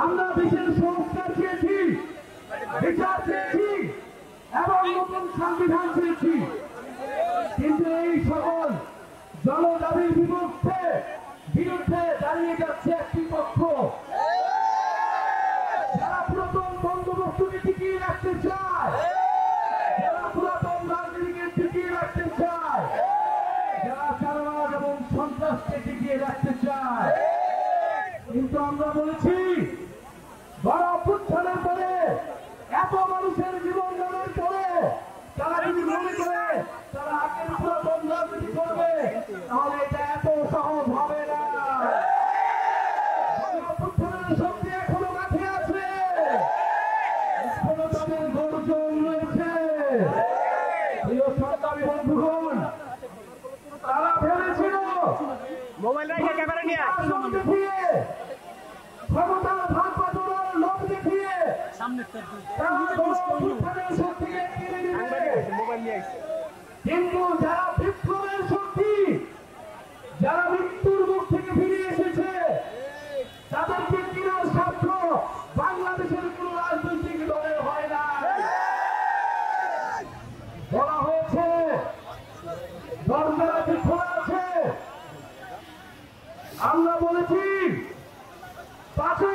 আমরা দেশের সংস্কার চেয়েছি, বিচার চেয়েছি এবং নতুন সংবিধান চেয়েছি, কিন্তু এই সকল জনদাবির বিরুদ্ধে দাঁড়িয়ে যাচ্ছে একটি পক্ষ, যারা পুরাতন বন্দোবস্তকে টিকিয়ে রাখতে চায়, যারা পুরাতন রাজনীতিকে টিকিয়ে রাখতে চায়, যারা চাঁদাবাজ এবং সন্ত্রাসকে টিকিয়ে রাখতে চায়। কিন্তু আমরা বলেছি গণ অভ্যুত্থানের পরে এত মানুষের জীবন দানের পরে তারা যদি মনে করে তারা আগের পুরাতন রাজনীতি করবে, তাহলে এটা এত সহজ হবে না। গণ অভ্যুত্থানের শক্তি এখনো মাঠে আছে, এখনো তাদের গর্জন রয়েছে। প্রিয় সরকারি বন্ধুগণ, তারা ভেবেছিল মোবাইল রেখে ক্যামেরা নিয়ে দেখিয়ে ক্ষমতার ভাগ বাটোয়ারার লোক দেখিয়ে কিন্তু যারা বিপ্লবের শক্তি, যারা মৃত্যুর মুখ থেকে ফিরে এসেছে, তাদেরকে কেনার স্বার্থ বাংলাদেশের কোন রাজনৈতিক দলের হয় না। বলা হয়েছে দরজা খোলা আছে। আমরা বলেছি 5